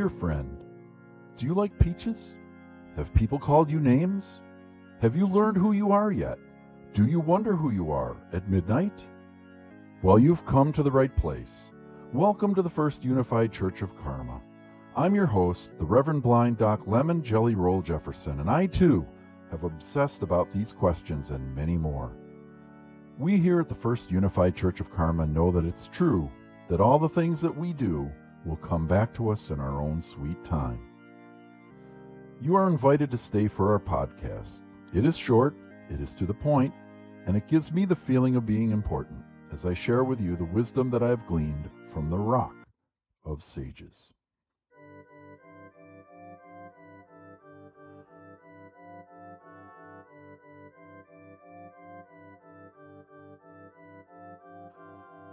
dear friend, do you like peaches? Have people called you names? Have you learned who you are yet? Do you wonder who you are at midnight? Well, you've come to the right place. Welcome to the First Unified Church of Karma. I'm your host, the Reverend Blind Doc Lemon Jellyroll Jefferson, and I too have obsessed about these questions and many more. We here at the First Unified Church of Karma know that it's true that all the things that we do will come back to us in our own sweet time. You are invited to stay for our podcast. It is short, it is to the point, and it gives me the feeling of being important as I share with you the wisdom that I have gleaned from the Rock of Sages.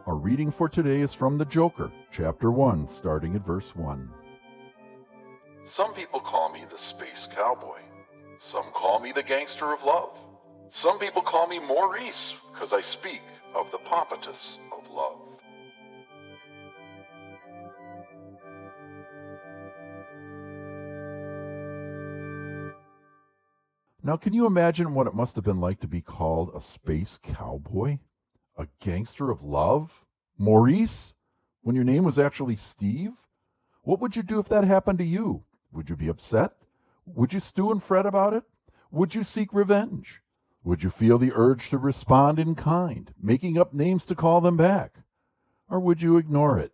Our reading for today is from the Joker, chapter 1, starting at verse 1. Some people call me the Space Cowboy. Some call me the Gangster of Love. Some people call me Maurice because I speak of the pompatus of love. Now, can you imagine what it must have been like to be called a space cowboy? A gangster of love? Maurice? When your name was actually Steve? What would you do if that happened to you? Would you be upset? Would you stew and fret about it? Would you seek revenge? Would you feel the urge to respond in kind, making up names to call them back? Or would you ignore it?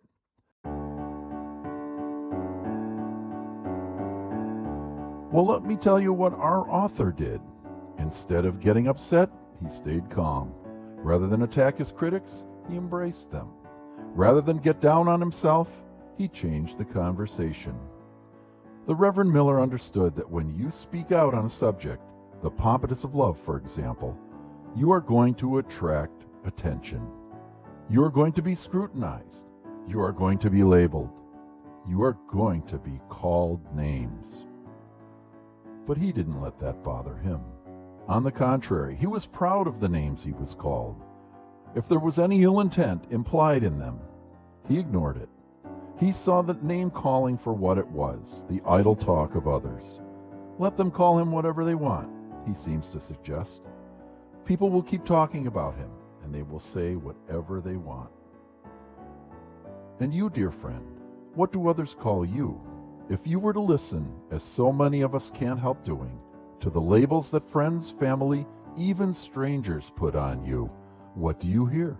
Well, let me tell you what our author did. Instead of getting upset, he stayed calm. Rather than attack his critics, he embraced them. Rather than get down on himself, he changed the conversation. The Reverend Miller understood that when you speak out on a subject, the pompatus of love, for example, you are going to attract attention. You are going to be scrutinized. You are going to be labeled. You are going to be called names. But he didn't let that bother him. On the contrary, he was proud of the names he was called. If there was any ill intent implied in them, he ignored it. He saw the name-calling for what it was, the idle talk of others. Let them call him whatever they want, he seems to suggest. People will keep talking about him, and they will say whatever they want. And you, dear friend, what do others call you? If you were to listen, as so many of us can't help doing, to the labels that friends, family, even strangers put on you, what do you hear?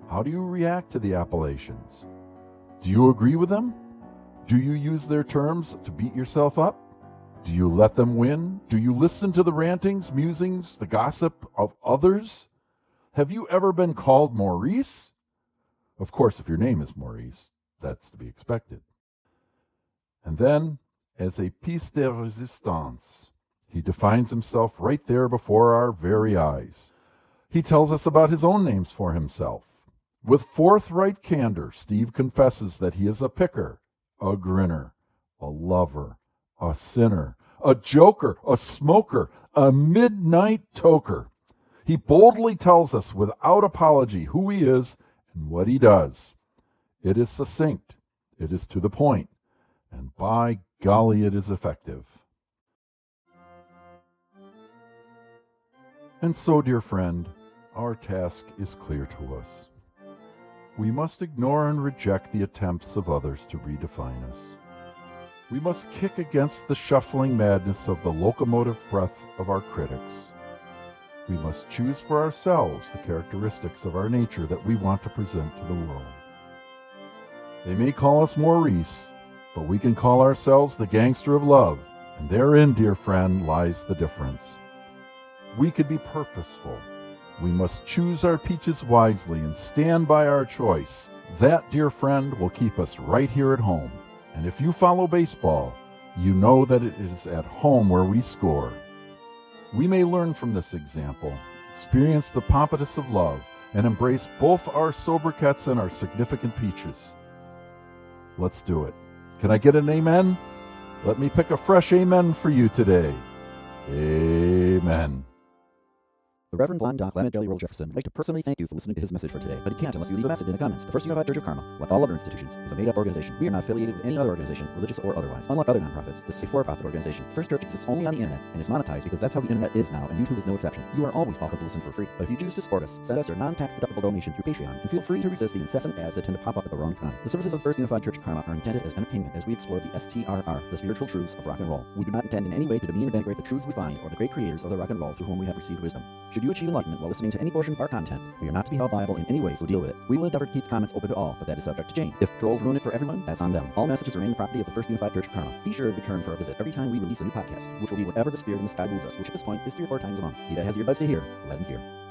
How do you react to the appellations? Do you agree with them? Do you use their terms to beat yourself up? Do you let them win? Do you listen to the rantings, musings, the gossip of others? Have you ever been called Maurice? Of course, if your name is Maurice, that's to be expected. And then, as a piece de resistance, he defines himself right there before our very eyes. He tells us about his own names for himself. With forthright candor, Steve confesses that he is a picker, a grinner, a lover, a sinner, a joker, a smoker, a midnight toker. He boldly tells us without apology who he is and what he does. It is succinct, it is to the point, and by golly, it is effective. And so, dear friend, our task is clear to us. We must ignore and reject the attempts of others to redefine us. We must kick against the shuffling madness of the locomotive breath of our critics. We must choose for ourselves the characteristics of our nature that we want to present to the world. They may call us Maurice, but we can call ourselves the Gangster of Love, and therein, dear friend, lies the difference. We could be purposeful. We must choose our peaches wisely and stand by our choice. That, dear friend, will keep us right here at home. And if you follow baseball, you know that it is at home where we score. We may learn from this example, experience the pompatus of love, and embrace both our sobriquets and our significant peaches. Let's do it. Can I get an amen? Let me pick a fresh amen for you today. Amen. The Reverend Blonde Doc Lamont Jellyroll Jefferson would like to personally thank you for listening to his message for today, but he can't unless you leave a message in the comments. The First Unified Church of Karma, like all other institutions, is a made-up organization. We are not affiliated with any other organization, religious or otherwise. Unlike other nonprofits, this is a for-profit organization. First Church exists only on the internet and is monetized because that's how the internet is now, and YouTube is no exception. You are always welcome to listen for free, but if you choose to support us, send us your non-tax deductible donation through Patreon, and feel free to resist the incessant ads that tend to pop up at the wrong time. The services of First Unified Church of Karma are intended as entertainment as we explore the STRR, the spiritual truths of rock and roll. We do not intend in any way to demean or denigrate the truths we find or the great creators of the rock and roll through whom we have received wisdom. Should you achieve enlightenment while listening to any portion of our content, we are not to be held liable in any way, so deal with it. We will endeavor to keep comments open to all, but that is subject to change. If trolls ruin it for everyone, that's on them. All messages remain the property of the First Unified Church of Karma. Be sure to return for a visit every time we release a new podcast, which will be whatever the spirit in the sky moves us, which at this point is 3 or 4 times a month. He that has earbuds to hear, let him hear.